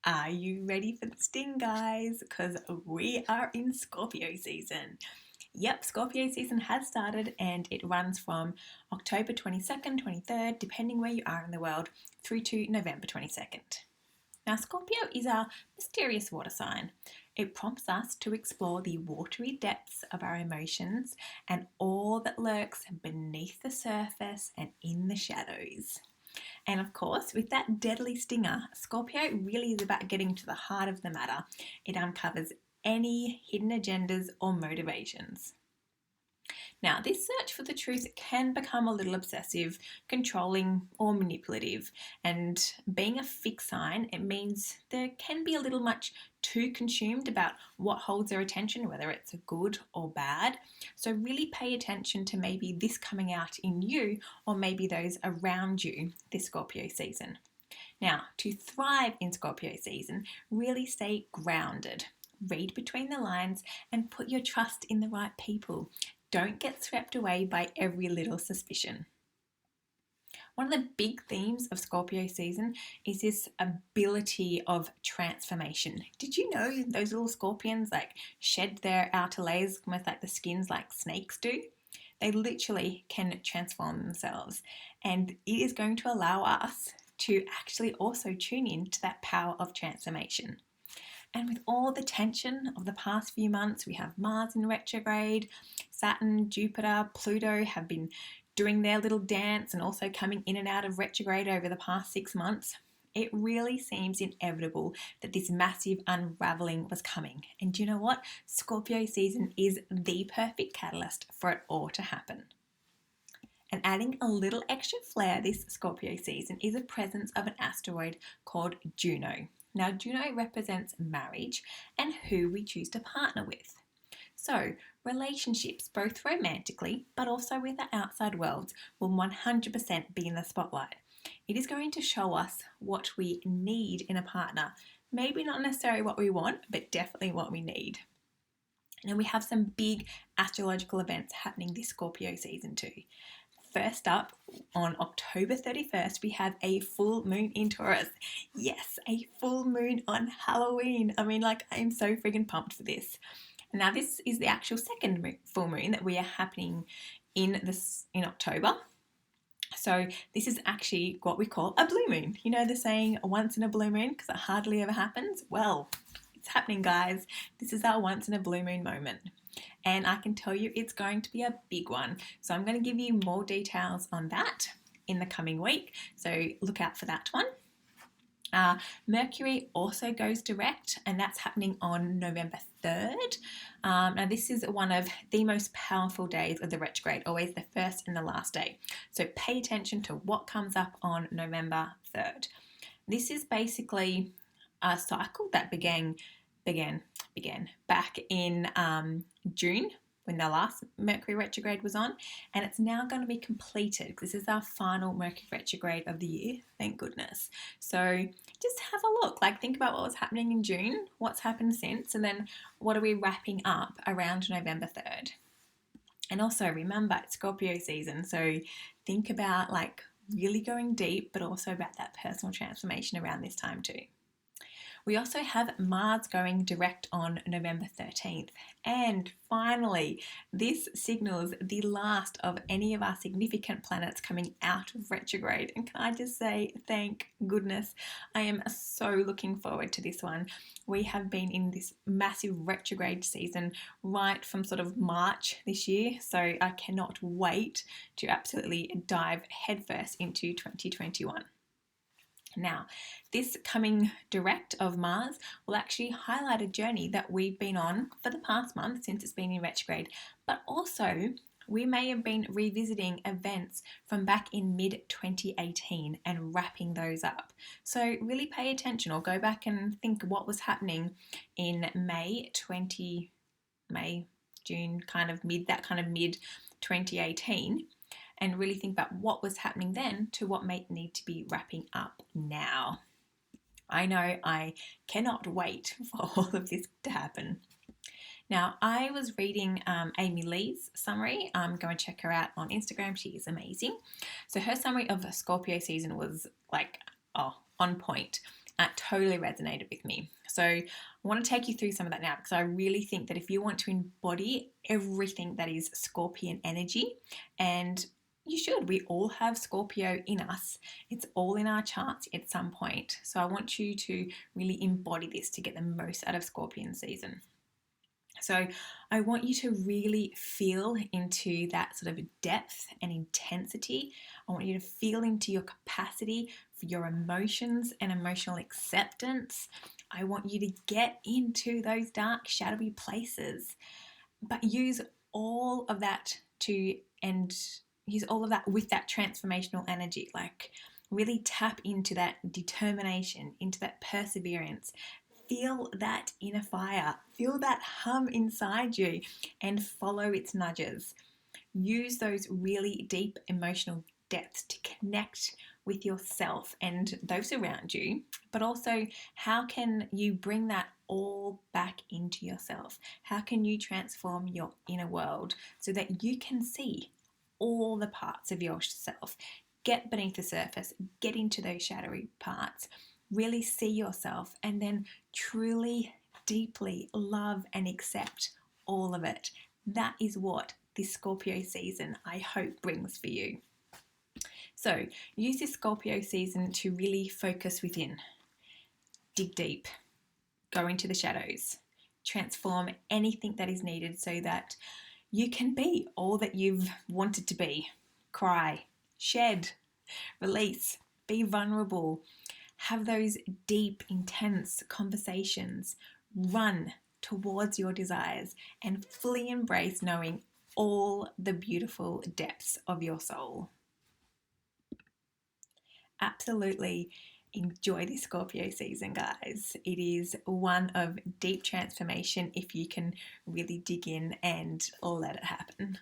Are you ready for the sting, guys? Because we are in Scorpio season. Yep, Scorpio season has started and it runs from October 22nd, 23rd, depending where you are in the world, through to November 22nd. Now, Scorpio is a mysterious water sign. It prompts us to explore the watery depths of our emotions and all that lurks beneath the surface and in the shadows. And of course, with that deadly stinger, Scorpio really is about getting to the heart of the matter. It uncovers any hidden agendas or motivations. Now, this search for the truth can become a little obsessive, controlling, or manipulative. And being a fixed sign, it means there can be a little much too consumed about what holds their attention, whether it's good or bad. So, really pay attention to maybe this coming out in you or maybe those around you this Scorpio season. Now, to thrive in Scorpio season, really stay grounded. Read between the lines and put your trust in the right people. Don't get swept away by every little suspicion. One of the big themes of Scorpio season is this ability of transformation. Did you know those little scorpions shed their outer layers almost like the skins like snakes do? They literally can transform themselves, and it is going to allow us to actually also tune in to that power of transformation. And with all the tension of the past few months, we have Mars in retrograde, Saturn, Jupiter, Pluto have been doing their little dance and also coming in and out of retrograde over the past 6 months. It really seems inevitable that this massive unraveling was coming. And do you know what? Scorpio season is the perfect catalyst for it all to happen. And adding a little extra flair this Scorpio season is the presence of an asteroid called Juno. Now, Juno represents marriage and who we choose to partner with. So, relationships, both romantically but also with the outside world, will 100% be in the spotlight. It is going to show us what we need in a partner. Maybe not necessarily what we want, but definitely what we need. And we have some big astrological events happening this Scorpio season too. First up, on October 31st, we have a full moon in Taurus. Yes, a full moon on Halloween. I am so friggin' pumped for this. Now, this is the actual second full moon that we are happening in October. So this is actually what we call a blue moon. You know the saying, once in a blue moon, because it hardly ever happens? Well, it's happening, guys. This is our once in a blue moon moment. And I can tell you it's going to be a big one. So I'm going to give you more details on that in the coming week. So look out for that one. Mercury also goes direct, and that's happening on November 3rd. Now, this is one of the most powerful days of the retrograde, always the first and the last day. So pay attention to what comes up on November 3rd. This is basically a cycle that began back in June when the last Mercury retrograde was on, and it's now going to be completed. This is our final Mercury retrograde of the year, thank goodness. So just have a look, think about what was happening in June, what's happened since, and then what are we wrapping up around November 3rd. And also remember, it's Scorpio season, so think about really going deep, but also about that personal transformation around this time too. We also have Mars going direct on November 13th. And finally, this signals the last of any of our significant planets coming out of retrograde. And can I just say, thank goodness. I am so looking forward to this one. We have been in this massive retrograde season right from sort of March this year. So I cannot wait to absolutely dive headfirst into 2021. Now, this coming direct of Mars will actually highlight a journey that we've been on for the past month since it's been in retrograde, but also we may have been revisiting events from back in mid-2018 and wrapping those up. So really pay attention or go back and think what was happening in June, mid 2018. And really think about what was happening then to what may need to be wrapping up now. I know I cannot wait for all of this to happen. Now, I was reading Amy Lee's summary. Go and check her out on Instagram. She is amazing. So her summary of the Scorpio season was on point. totally resonated with me. So I want to take you through some of that now, because I really think that if you want to embody everything that is Scorpion energy, and you should, we all have Scorpio in us. It's all in our charts at some point. So I want you to really embody this to get the most out of Scorpion season. So I want you to really feel into that sort of depth and intensity. I want you to feel into your capacity for your emotions and emotional acceptance. I want you to get into those dark, shadowy places, but use all of that with that transformational energy. Like, really tap into that determination, into that perseverance. Feel that inner fire, feel that hum inside you, and follow its nudges. Use those really deep emotional depths to connect with yourself and those around you, but also how can you bring that all back into yourself? How can you transform your inner world so that you can see all the parts of yourself? Get beneath the surface, get into those shadowy parts, really see yourself, and then truly, deeply love and accept all of it. That is what this Scorpio season, I hope, brings for you. So use this Scorpio season to really focus within, dig deep, go into the shadows, transform anything that is needed so that you can be all that you've wanted to be. Cry, shed, release, be vulnerable, have those deep, intense conversations, run towards your desires, and fully embrace knowing all the beautiful depths of your soul. Absolutely enjoy this Scorpio season, guys. It is one of deep transformation if you can really dig in and let it happen.